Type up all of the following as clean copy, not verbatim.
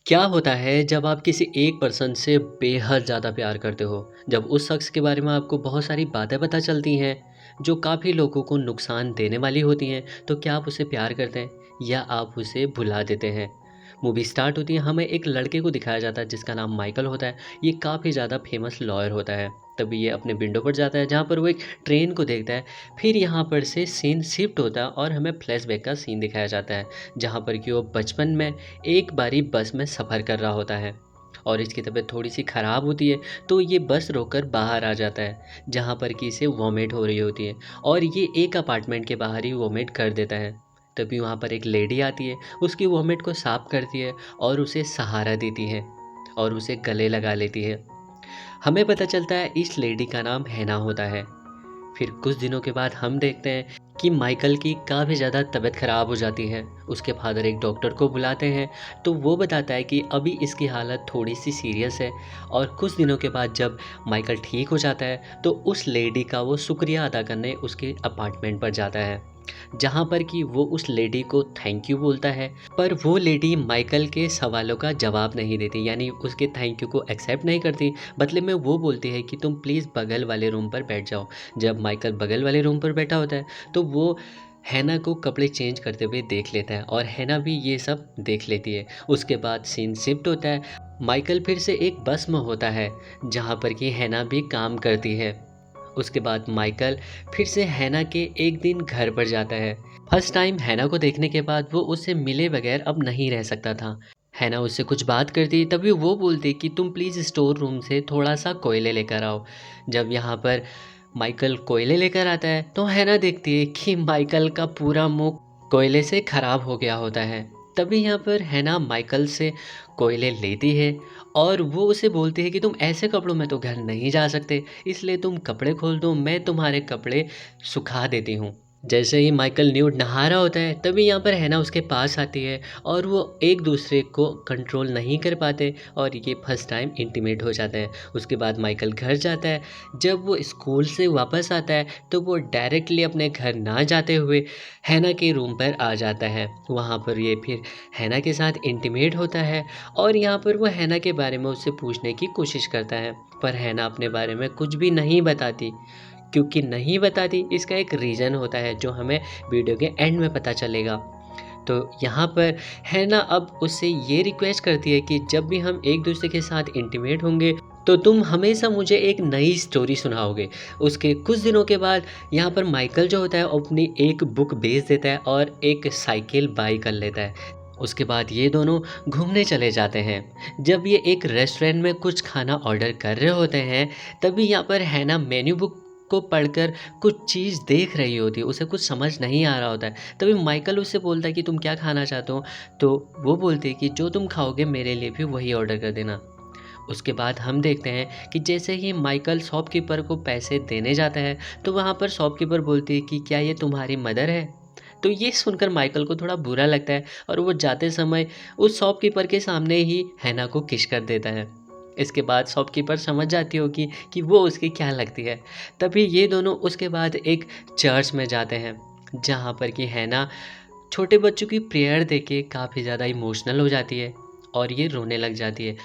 क्या होता है जब आप किसी एक पर्सन से बेहद ज़्यादा प्यार करते हो? जब उस शख्स के बारे में आपको बहुत सारी बातें पता चलती हैं, जो काफ़ी लोगों को नुकसान देने वाली होती हैं, तो क्या आप उसे प्यार करते हैं या आप उसे भुला देते हैं? मूवी स्टार्ट होती है, हमें एक लड़के को दिखाया जाता है जिसका नाम माइकल होता है। ये काफ़ी ज़्यादा फेमस लॉयर होता है। तभी ये अपने विंडो पर जाता है जहाँ पर वो एक ट्रेन को देखता है। फिर यहाँ पर से सीन शिफ्ट होता है और हमें फ्लैशबैक का सीन दिखाया जाता है, जहाँ पर कि वो बचपन में एक बारी बस में सफ़र कर रहा होता है और इसकी तबीयत थोड़ी-सी ख़राब होती है, तो ये बस रोककर बाहर आ जाता है, जहाँ पर कि इसे वॉमिट हो रही होती है और ये एक अपार्टमेंट के बाहर ही वॉमिट कर देता है। तभी वहाँ पर एक लेडी आती है, उसकी वॉमिट को साफ़ करती है और उसे सहारा देती है और उसे गले लगा लेती है। हमें पता चलता है इस लेडी का नाम हैना होता है। फिर कुछ दिनों के बाद हम देखते हैं कि माइकल की काफ़ी ज़्यादा तबीयत ख़राब हो जाती है। उसके फादर एक डॉक्टर को बुलाते हैं, तो वो बताता है कि अभी इसकी हालत थोड़ी-सी सीरियस है और कुछ दिनों के बाद जब माइकल ठीक हो जाता है, तो उस लेडी का वो शुक्रिया अदा करने उसके अपार्टमेंट पर जाता है, जहाँ पर कि वो उस लेडी को थैंक यू बोलता है। पर वो लेडी माइकल के सवालों का जवाब नहीं देती, यानी उसके थैंक यू को एक्सेप्ट नहीं करती। बदले में वो बोलती है कि तुम प्लीज़ बगल वाले रूम पर बैठ जाओ। जब माइकल बगल वाले रूम पर बैठा होता है, तो वो हैना को कपड़े चेंज करते हुए देख लेता है और हैना भी ये सब देख लेती है। उसके बाद सीन शिफ्ट होता है। माइकल फिर से एक बस में होता है, जहाँ पर कि हैना भी काम करती है। उसके बाद माइकल फिर से हैना के एक दिन घर पर जाता है। फर्स्ट टाइम हैना को देखने के बाद वो उससे मिले बगैर अब नहीं रह सकता था। हैना उससे कुछ बात करती, तभी वो बोलती कि तुम प्लीज़ स्टोर रूम से थोड़ा-सा कोयले लेकर आओ। जब यहाँ पर माइकल कोयले लेकर आता है, तो हैना देखती है कि माइकल का पूरा मुँह कोयले से खराब हो गया होता है। तभी यहाँ पर हैना माइकल से कोयले लेती है और वो उसे बोलती है कि तुम ऐसे कपड़ों में तो घर नहीं जा सकते, इसलिए तुम कपड़े खोल दो, मैं तुम्हारे कपड़े सुखा देती हूँ। जैसे ही माइकल न्यूड नहा रहा होता है, तभी यहाँ पर हैना उसके पास आती है और वो एक दूसरे को कंट्रोल नहीं कर पाते और ये फर्स्ट टाइम इंटीमेट हो जाता है। उसके बाद माइकल घर जाता है। जब वो स्कूल से वापस आता है, तो वो डायरेक्टली अपने घर ना जाते हुए हैना के रूम पर आ जाता है। वहाँ पर ये फिर हैना के साथ इंटीमेट होता है और यहाँ पर वो हैना के बारे में उससे पूछने की कोशिश करता है, पर हैना अपने बारे में कुछ भी नहीं बताती। क्योंकि नहीं बताती, इसका एक रीज़न होता है जो हमें वीडियो के एंड में पता चलेगा। तो यहाँ पर हैना अब उससे ये रिक्वेस्ट करती है कि जब भी हम एक दूसरे के साथ इंटीमेट होंगे, तो तुम हमेशा मुझे एक नई स्टोरी सुनाओगे। उसके कुछ दिनों के बाद यहाँ पर माइकल जो होता है अपनी एक बुक बेच देता है और एक साइकिल बाय कर लेता है। उसके बाद ये दोनों घूमने चले जाते हैं। जब ये एक रेस्टोरेंट में कुछ खाना ऑर्डर कर रहे होते हैं, तभी यहाँ पर हैना मेन्यू बुक को पढ़कर कुछ चीज़ देख रही होती है, उसे कुछ समझ नहीं आ रहा होता है। तभी माइकल उससे बोलता है कि तुम क्या खाना चाहते हो? तो वो बोलती है कि जो तुम खाओगे मेरे लिए भी वही ऑर्डर कर देना। उसके बाद हम देखते हैं कि जैसे ही माइकल शॉपकीपर को पैसे देने जाता है, तो वहाँ पर शॉपकीपर बोलती है कि क्या ये तुम्हारी मदर है? तो ये सुनकर माइकल को थोड़ा बुरा लगता है और वो जाते समय उस शॉपकीपर के सामने ही हैना को किस कर देता है। इसके बाद शॉपकीपर समझ जाती होगी कि वो उसकी क्या लगती है। तभी ये दोनों उसके बाद एक चर्च में जाते हैं, जहाँ पर कि हैना छोटे बच्चों की प्रेयर देख के काफ़ी ज़्यादा इमोशनल हो जाती है और ये रोने लग जाती है।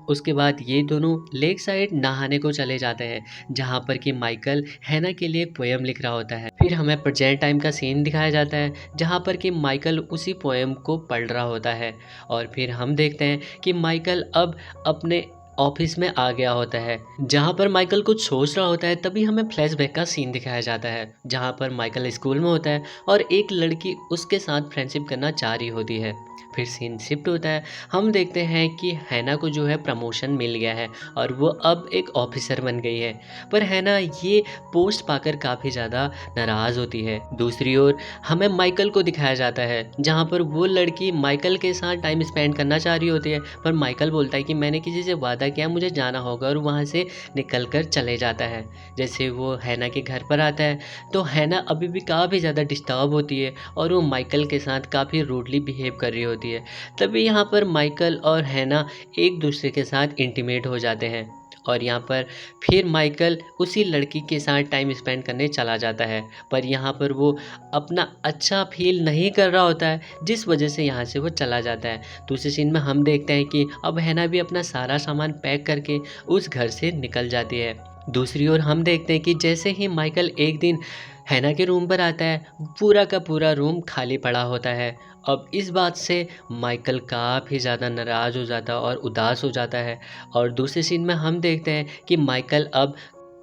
उसके बाद ये दोनों लेक साइड नहाने को चले जाते हैं, जहाँ पर कि माइकल हैना के लिए एक पोएम लिख रहा होता है। फिर हमें प्रेजेंट टाइम का सीन दिखाया जाता है, जहाँ पर कि माइकल उसी पोएम को पढ़ रहा होता है और फिर हम देखते हैं कि माइकल अब अपने ऑफिस में आ गया होता है, जहाँ पर माइकल कुछ सोच रहा होता है। तभी हमें फ्लैशबैक का सीन दिखाया जाता है, जहाँ पर माइकल स्कूल में होता है और एक लड़की उसके साथ फ्रेंडशिप करना चाह रही होती है। फिर सीन शिफ्ट होता है। हम देखते हैं कि हैना को जो है प्रमोशन मिल गया है और वो अब एक ऑफिसर बन गई है। पर हैना ये पोस्ट पाकर काफ़ी ज़्यादा नाराज़ होती है। दूसरी ओर हमें माइकल को दिखाया जाता है, जहाँ पर वो लड़की माइकल के साथ टाइम स्पेंड करना चाह रही होती है, पर माइकल बोलता है कि मैंने किसी से वादा किया, मुझे जाना होगा, और वहाँ से निकल कर चले जाता है। जैसे वो हैना के घर पर आता है, तो हैना अभी भी काफ़ी ज़्यादा डिस्टर्ब होती है और वो माइकल के साथ काफ़ी रूडली बिहेव कर रही होती है। तभी यहाँ पर माइकल और हैना एक दूसरे के साथ इंटीमेट हो जाते हैं और यहाँ पर फिर माइकल उसी लड़की के साथ टाइम स्पेंड करने चला जाता है। पर यहाँ पर वो अपना अच्छा फ़ील नहीं कर रहा होता है, जिस वजह से यहाँ से वो चला जाता है। दूसरे सीन में हम देखते हैं कि अब हैना भी अपना सारा सामान पैक करके उस घर से निकल जाती है। दूसरी ओर हम देखते हैं कि जैसे ही माइकल एक दिन हैना के रूम पर आता है, पूरा का पूरा रूम खाली पड़ा होता है। अब इस बात से माइकल काफ़ी ज़्यादा नाराज़ हो जाता है और उदास हो जाता है। और दूसरे सीन में हम देखते हैं कि माइकल अब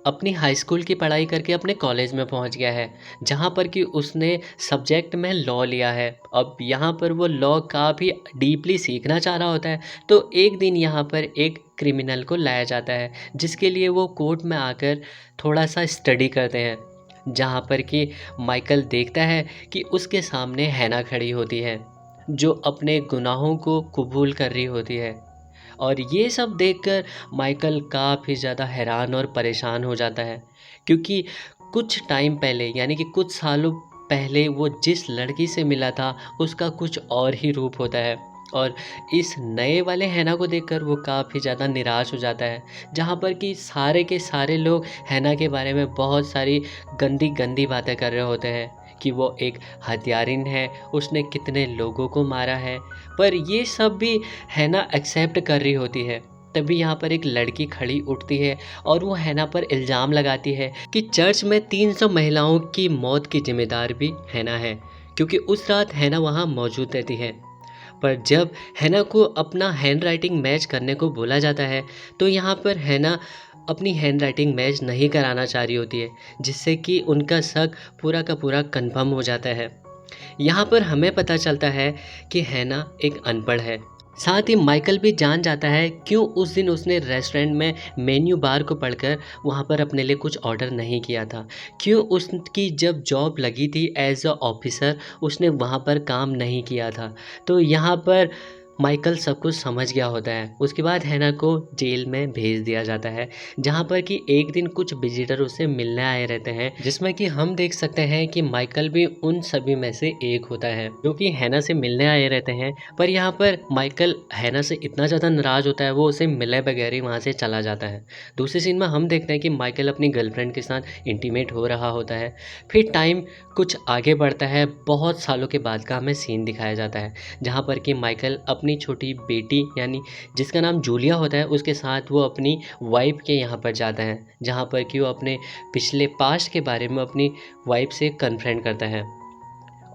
अपनी हाई स्कूल की पढ़ाई करके अपने कॉलेज में पहुंच गया है, जहां पर कि उसने सब्जेक्ट में लॉ लिया है। अब यहां पर वो लॉ काफ़ी डीपली सीखना चाह रहा होता है। तो एक दिन यहां पर एक क्रिमिनल को लाया जाता है, जिसके लिए वो कोर्ट में आकर थोड़ा सा स्टडी करते हैं। जहां पर कि माइकल देखता है कि उसके सामने हैना खड़ी होती है, जो अपने गुनाहों को कबूल कर रही होती है। और ये सब देखकर माइकल काफ़ी ज़्यादा हैरान और परेशान हो जाता है, क्योंकि कुछ टाइम पहले यानी कि कुछ सालों पहले वो जिस लड़की से मिला था उसका कुछ और ही रूप होता है। और इस नए वाले हैना को देखकर वो काफ़ी ज़्यादा निराश हो जाता है, जहाँ पर कि सारे के सारे लोग हैना के बारे में बहुत सारी गंदी गंदी बातें कर रहे होते हैं कि वो एक हत्यारिन है, उसने कितने लोगों को मारा है। पर ये सब भी हैना एक्सेप्ट कर रही होती है। तभी यहाँ पर एक लड़की खड़ी उठती है और वो हैना पर इल्ज़ाम लगाती है कि चर्च में 300 महिलाओं की मौत की जिम्मेदार भी हैना है, क्योंकि उस रात हैना वहाँ मौजूद रहती है। पर जब हैना को अपना हैंड राइटिंग मैच करने को बोला जाता है, तो यहाँ पर हैना अपनी हैंड राइटिंग मैच नहीं कराना चाह रही होती है, जिससे कि उनका शक पूरा का पूरा कंफर्म हो जाता है। यहाँ पर हमें पता चलता है कि हैना एक अनपढ़ है। साथ ही माइकल भी जान जाता है क्यों उस दिन उसने रेस्टोरेंट में मेन्यू बार को पढ़कर वहाँ पर अपने लिए कुछ ऑर्डर नहीं किया था। क्यों उसकी जब जॉब लगी थी एज अ ऑफिसर उसने वहाँ पर काम नहीं किया था। तो यहाँ पर माइकल सब कुछ समझ गया होता है। उसके बाद हैना को जेल में भेज दिया जाता है, जहाँ पर कि एक दिन कुछ विजिटर उससे मिलने आए रहते हैं, जिसमें कि हम देख सकते हैं कि माइकल भी उन सभी में से एक होता है जो कि हैना से मिलने आए रहते हैं। पर यहाँ पर माइकल हैना से इतना ज़्यादा नाराज़ होता है, वो उसे मिले बगैर ही वहाँ से चला जाता है। दूसरे सीन में हम देखते हैं कि माइकल अपनी गर्लफ्रेंड के साथ इंटीमेट हो रहा होता है। फिर टाइम कुछ आगे बढ़ता है, बहुत सालों के बाद का हमें सीन दिखाया जाता है, जहाँ पर कि माइकल अपनी छोटी बेटी यानी जिसका नाम जूलिया होता है उसके साथ वो अपनी वाइफ के यहाँ पर जाता है, जहाँ पर कि वो अपने पिछले पास्ट के बारे में अपनी वाइफ से कन्फ्रंट करता है।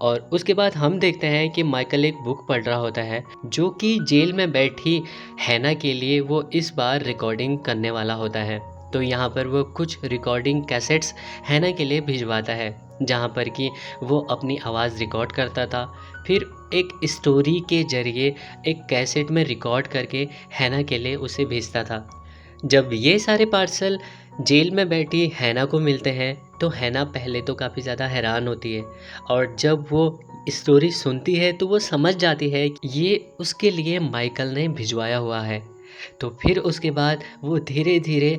और उसके बाद हम देखते हैं कि माइकल एक बुक पढ़ रहा होता है, जो कि जेल में बैठी हैना के लिए वो इस बार रिकॉर्डिंग करने वाला होता है। तो यहाँ पर वो कुछ रिकॉर्डिंग कैसेट्स हैना के लिए भिजवाता है, जहाँ पर कि वो अपनी आवाज़ रिकॉर्ड करता था, फिर एक स्टोरी के ज़रिए एक कैसेट में रिकॉर्ड करके हैना के लिए उसे भेजता था। जब ये सारे पार्सल जेल में बैठी हैना को मिलते हैं, तो हैना पहले तो काफ़ी ज़्यादा हैरान होती है, और जब वो स्टोरी सुनती है तो वो समझ जाती है कि ये उसके लिए माइकल ने भिजवाया हुआ है। तो फिर उसके बाद वो धीरे धीरे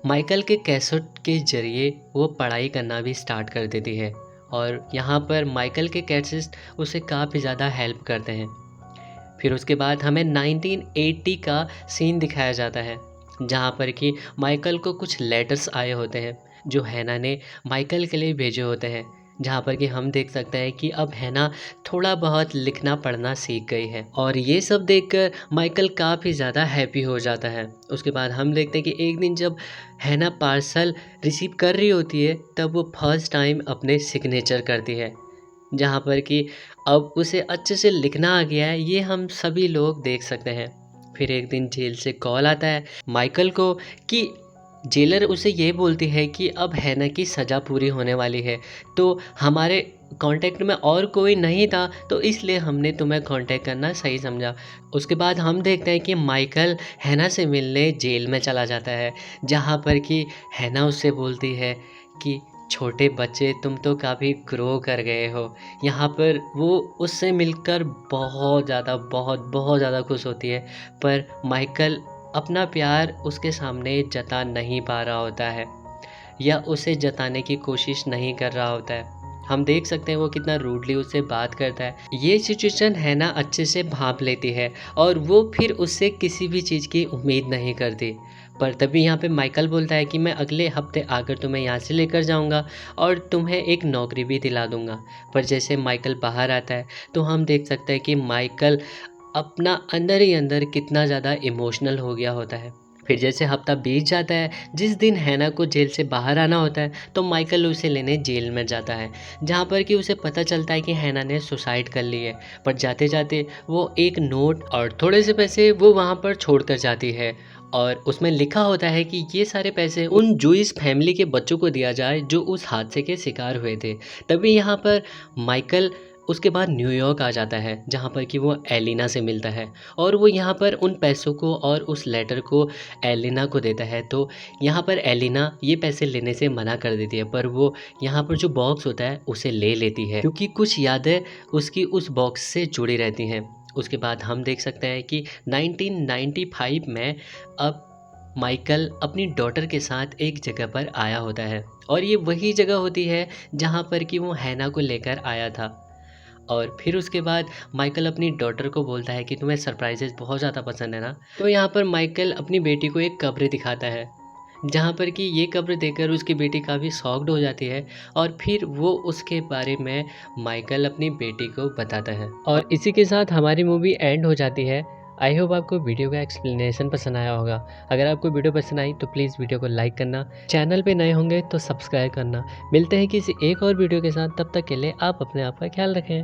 माइकल के कैसेट के ज़रिए वो पढ़ाई करना भी स्टार्ट कर देती है, और यहाँ पर माइकल के कैसेट उसे काफ़ी ज़्यादा हेल्प करते हैं। फिर उसके बाद हमें 1980 का सीन दिखाया जाता है, जहाँ पर कि माइकल को कुछ लेटर्स आए होते हैं जो हैना ने माइकल के लिए भेजे होते हैं, जहाँ पर कि हम देख सकते हैं कि अब हैना थोड़ा बहुत लिखना पढ़ना सीख गई है, और ये सब देखकर माइकल काफ़ी ज़्यादा हैप्पी हो जाता है। उसके बाद हम देखते हैं कि एक दिन जब हैना पार्सल रिसीव कर रही होती है, तब वो फर्स्ट टाइम अपने सिग्नेचर करती है, जहाँ पर कि अब उसे अच्छे से लिखना आ गया है, ये हम सभी लोग देख सकते हैं। फिर एक दिन जेल से कॉल आता है माइकल को कि जेलर उसे ये बोलती है कि अब हैना की सज़ा पूरी होने वाली है, तो हमारे कांटेक्ट में और कोई नहीं था, तो इसलिए हमने तुम्हें कांटेक्ट करना सही समझा। उसके बाद हम देखते हैं कि माइकल हैना से मिलने जेल में चला जाता है, जहाँ पर कि हैना उससे बोलती है कि छोटे बच्चे तुम तो काफ़ी ग्रो कर गए हो। यहाँ पर वो उससे मिलकर बहुत ज़्यादा खुश होती है, पर माइकल अपना प्यार उसके सामने जता नहीं पा रहा होता है, या उसे जताने की कोशिश नहीं कर रहा होता है। हम देख सकते हैं वो कितना रूडली उससे बात करता है। ये सिचुएशन हैना अच्छे से भांप लेती है, और वो फिर उससे किसी भी चीज़ की उम्मीद नहीं करती। पर तभी यहाँ पे माइकल बोलता है कि मैं अगले हफ्ते आकर तुम्हें यहाँ से लेकर जाऊँगा और तुम्हें एक नौकरी भी दिला दूँगा। पर जैसे माइकल बाहर आता है तो हम देख सकते हैं कि माइकल अपना अंदर ही अंदर कितना ज़्यादा इमोशनल हो गया होता है। फिर जैसे हफ्ता बीत जाता है, जिस दिन हैना को जेल से बाहर आना होता है तो माइकल उसे लेने जेल में जाता है, जहाँ पर कि उसे पता चलता है कि हैना ने सुसाइड कर ली है। पर जाते-जाते वो एक नोट और थोड़े से पैसे वो वहाँ पर छोड़कर जाती है और उसमें लिखा होता है कि ये सारे पैसे उन जूइस फैमिली के बच्चों को दिया जाए जो उस हादसे के शिकार हुए थे। तभी यहाँ पर माइकल उसके बाद न्यूयॉर्क आ जाता है, जहाँ पर कि वो एलिना से मिलता है और वो यहाँ पर उन पैसों को और उस लेटर को एलिना को देता है। तो यहाँ पर एलिना ये पैसे लेने से मना कर देती है, पर वो यहाँ पर जो बॉक्स होता है उसे ले लेती है क्योंकि कुछ यादें उसकी उस बॉक्स से जुड़ी रहती हैं। उसके बाद हम देख सकते हैं कि 1995 में अब माइकल अपनी डॉटर के साथ एक जगह पर आया होता है और ये वही जगह होती है जहाँ पर कि वो हैना को लेकर आया था। और फिर उसके बाद माइकल अपनी डॉटर को बोलता है कि तुम्हें सरप्राइजेस बहुत ज़्यादा पसंद है ना? तो यहाँ पर माइकल अपनी बेटी को एक कब्र दिखाता है, जहाँ पर कि ये कब्र देखकर उसकी बेटी काफ़ी शॉक्ड हो जाती है और फिर वो उसके बारे में माइकल अपनी बेटी को बताता है। और इसी के साथ हमारी मूवी एंड हो जाती है। आई होप आपको वीडियो का एक्सप्लेनेशन पसंद आया होगा। अगर आपको वीडियो पसंद आई तो प्लीज़ वीडियो को लाइक करना, चैनल पे नए होंगे तो सब्सक्राइब करना। मिलते हैं किसी एक और वीडियो के साथ, तब तक के लिए आप अपने आप का ख्याल रखें।